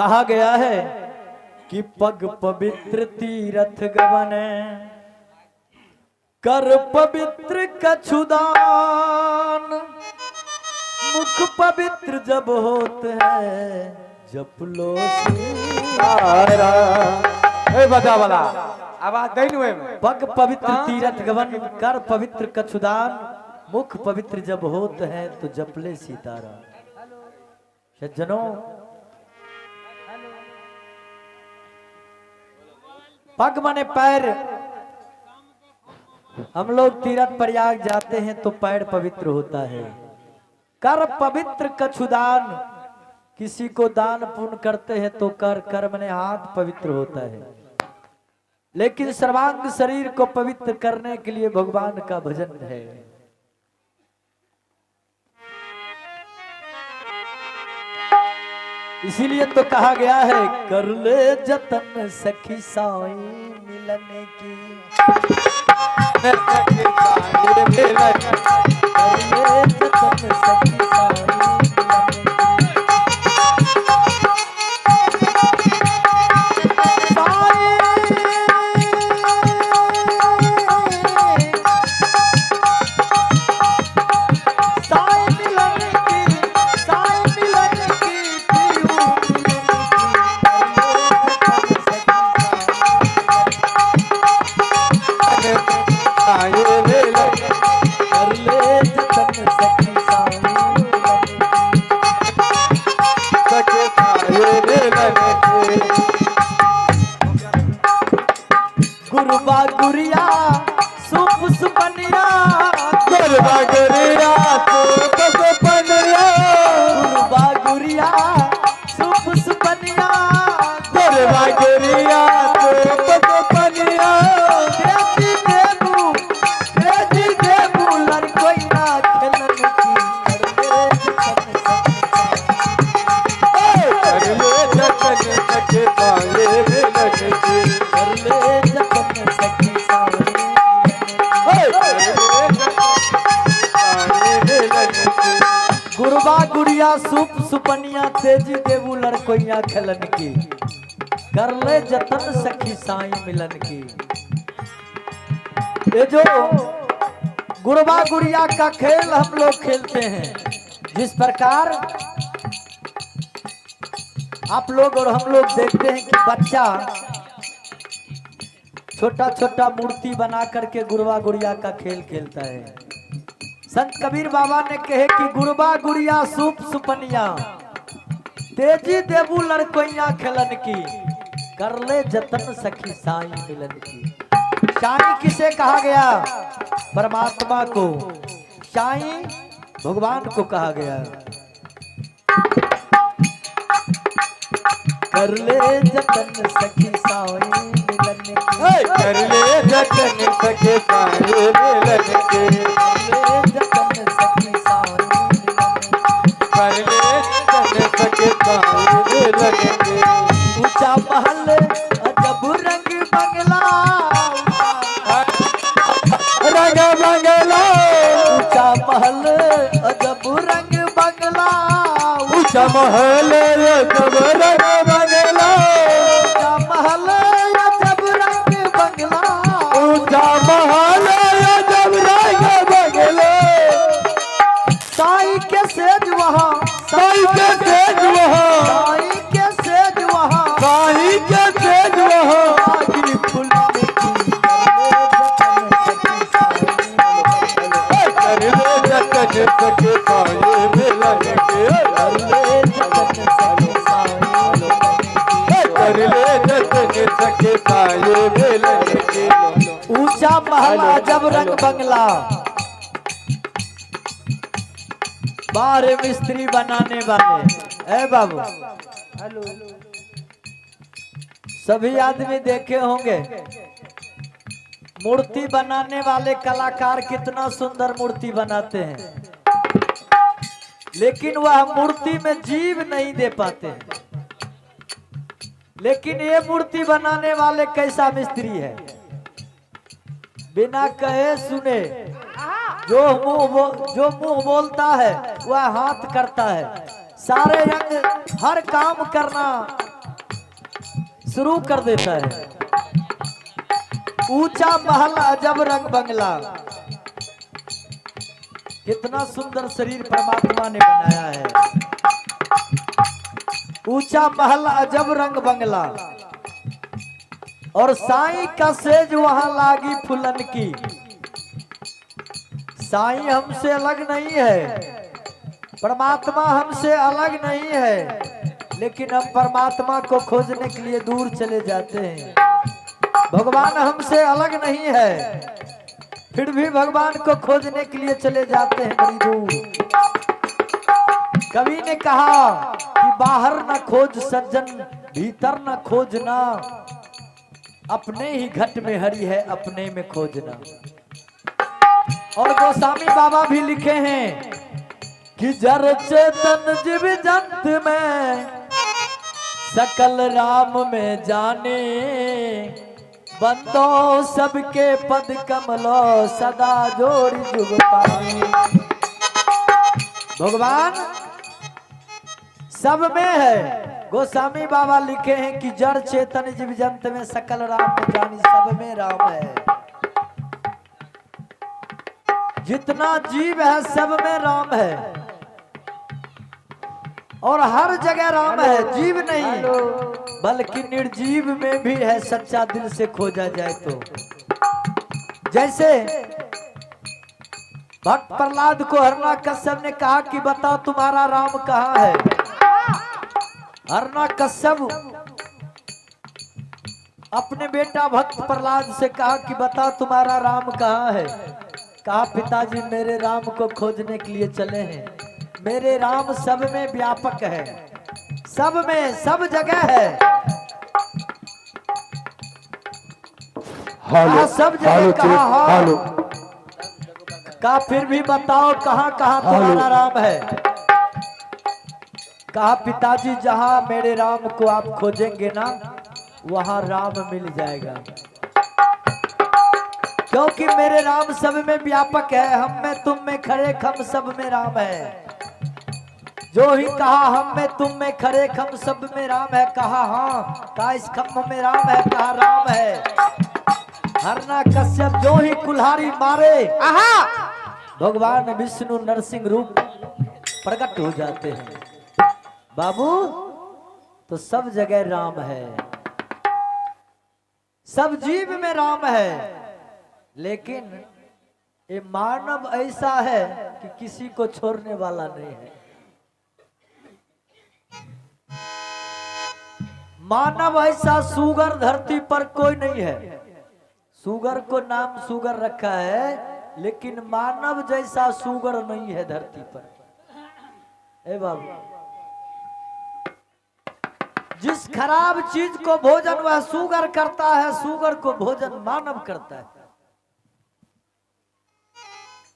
कहा गया है कि पग पवित्र तीरथ गवन कर पवित्र कछुदान, मुख पवित्र जब होते हैं जप लो सियारा। बजा वाला आवाज देनु है। पग पवित्र तीरथ गवन कर पवित्र कछुदान, मुख पवित्र जब होते हैं तो जपले सीतारा। सज्जनों, पग माने पैर। हम लोग तीरथ प्रयाग जाते हैं तो पैर पवित्र होता है। कर पवित्र कछुदान, किसी को दान पुण्य करते हैं तो कर माने हाथ पवित्र होता है। लेकिन सर्वांग शरीर को पवित्र करने के लिए भगवान का भजन है। इसीलिए तो कहा गया है कर ले जतन सखी साई मिलने की। कर ले जतन सखी साई गुरुबा गुरिया सुप सुपनिया, गुरुबा गुरिया सुप सुपनिया, गुरुबा गुरिया सुप सुपनिया, गुरुबा गुरिया सुप सुपनिया। तेजी देबू लड़कोई ना खेलन की। कर ले जतन सखी साई मिलन की। कर ले जतन सखी साई मिलन की। गुरुबा गुड़िया सुप सुपनिया, तेजी देबू लड़कोइया खेलन की। कर ले जतन सखी साई मिलन की। ये जो गुरुबा गुड़िया का खेल हम लोग खेलते हैं, जिस प्रकार आप लोग और हम लोग देखते हैं कि बच्चा छोटा छोटा मूर्ति बना करके गुरुबा गुड़िया का खेल खेलता है। संत कबीर बाबा ने कहे कि गुरुबा गुड़िया सुप सुपनिया, तेजी देबू लड़कोइया खेलन की। कर ले जतन सखी साई मिलन की। साई किसे कहा गया? परमात्मा को। साई भगवान को कहा गया। कर ले जतन सखी साई मिलन की। कर ले जतन सखी साई मिलन की। कर ले जतन सखी साई मिलन की। कर ले जतन सखी साई मिलन की। ऊंचा महल अजब रंग बंगला, रंग बंगला। ऊंचा महल अजब रंग बंगला, ऊंचा महल अजब रंग बंगला। ऊंचा महल अजब रंग बंगला, ऊंचा महल अजब रंग बंगला। साई के सेज वहाँ, साई के सेज वहाँ, साई के सेज वहाँ, साई के सेज वहाँ। आखिरी फूल की कर ले जतन सखी साई मिलन की। कर ले जतन सखी साई मिलन की। कर ले जतन सखी साई मिलन की। ऊंचा महल अजब रंग बंगला, बारे मिस्त्री बनाने वाले। ए बाबू, हेलो, सभी आदमी देखे होंगे मूर्ति बनाने वाले कलाकार कितना सुंदर मूर्ति बनाते हैं, लेकिन वह मूर्ति में जीव नहीं दे पाते हैं। लेकिन ये मूर्ति बनाने वाले कैसा मिस्त्री है, बिना कहे सुने जो मुंह बोलता है वह हाथ करता है। सारे अंग हर काम करना शुरू कर देता है। ऊंचा महल अजब रंग बंगला, कितना सुंदर शरीर परमात्मा ने बनाया है। ऊंचा महल अजब रंग बंगला, और साईं का सेज वहां लागी फुलन की। साईं हमसे अलग नहीं है, परमात्मा हमसे अलग नहीं है, लेकिन हम परमात्मा को खोजने के लिए दूर चले जाते हैं। भगवान हमसे अलग नहीं है, फिर भी भगवान को खोजने के लिए चले जाते हैं बड़ी दूर। कवि ने कहा कि बाहर न खोज सज्जन, भीतर न खोजना, अपने ही घट में हरि है, अपने में खोजना। और गोस्वामी बाबा भी लिखे हैं कि जर चेतन जीव जंत में सकल राम में जाने, बंदो सबके पद कमलो सदा जोड़ी जुग पाए। भगवान सब में है। गोस्वामी बाबा लिखे हैं कि जड़ चेतन जीव जंत में सकल राम में जानी, सब में राम है। जितना जीव है सब में राम है, और हर जगह राम है। जीव नहीं बल्कि निर्जीव में भी है, सच्चा दिल से खोजा जाए तो। जैसे भक्त प्रहलाद को हिरण्यकश्यप ने कहा कि बताओ तुम्हारा राम कहाँ है। हिरण्यकश्यप अपने बेटा भक्त प्रहलाद से कहा कि बताओ तुम्हारा राम कहाँ है। कहा पिताजी मेरे राम को खोजने के लिए चले हैं। मेरे राम सब में व्यापक है, सब में सब जगह है। कहा सब जगह, कहा हालो, कहा फिर भी बताओ कहाँ कहाँ तुम्हारा राम है। कहा पिताजी जहां मेरे राम को आप खोजेंगे ना, वहां राम मिल जाएगा, क्योंकि मेरे राम सब में व्यापक है। हम में तुम में खड़े खम सब में राम है। जो ही कहा हम में तुम में खड़े खम सब में राम है, कहा हाँ, कहा इस खम्भ में राम है, कहा राम है। हिरण्यकश्यप जो ही कुल्हाड़ी मारे, भगवान विष्णु नरसिंह रूप प्रकट हो जाते हैं। बाबू तो सब जगह राम है, सब जीव में राम है, लेकिन ये मानव ऐसा है कि किसी को छोड़ने वाला नहीं है। मानव ऐसा सुगर धरती पर कोई नहीं है। सुगर को नाम सुगर रखा है, लेकिन मानव जैसा सुगर नहीं है धरती पर। ए बाबू, जिस खराब चीज को भोजन वह सुगर करता है, सुगर को भोजन मानव करता है।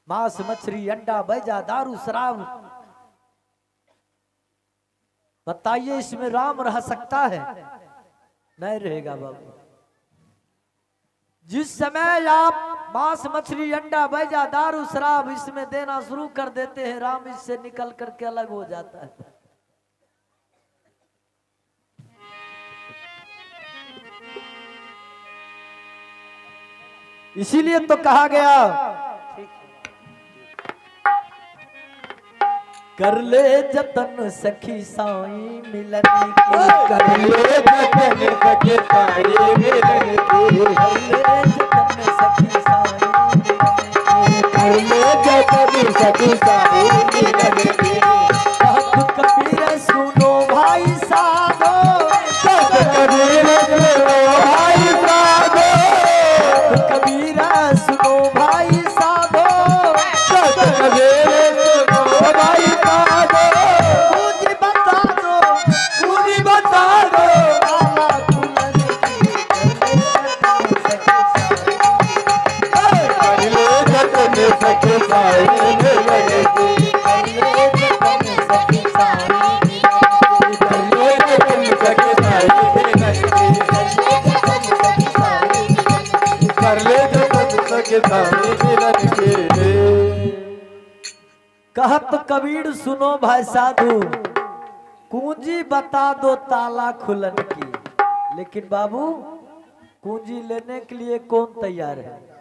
मांस मछली अंडा बैजा दारू शराब, बताइए इसमें राम रह सकता है? नहीं रहेगा बाबू। जिस समय आप मांस मछली अंडा बैजा दारू शराब इसमें देना शुरू कर देते हैं, राम इससे निकल करके अलग हो जाता है। इसीलिए तो कहा गया कर ले जतन सखी साईं मिलन की, कर ले जतन सखी साईं मिलन की, कर ले जतन सखी साईं मिलन की, कर ले जतन सखी साईं मिलन की। कहत कबीर सुनो भाई साधो, कहत कबीर सुनो भाई साधो, कहत कबीर सुनो भाई साधो, कहत कबीर सुनो भाई कहत कबीर सुनो भाई साधु, कुंजी बता दो ताला खुलन की। लेकिन बाबू पूंजी लेने के लिए कौन तैयार है?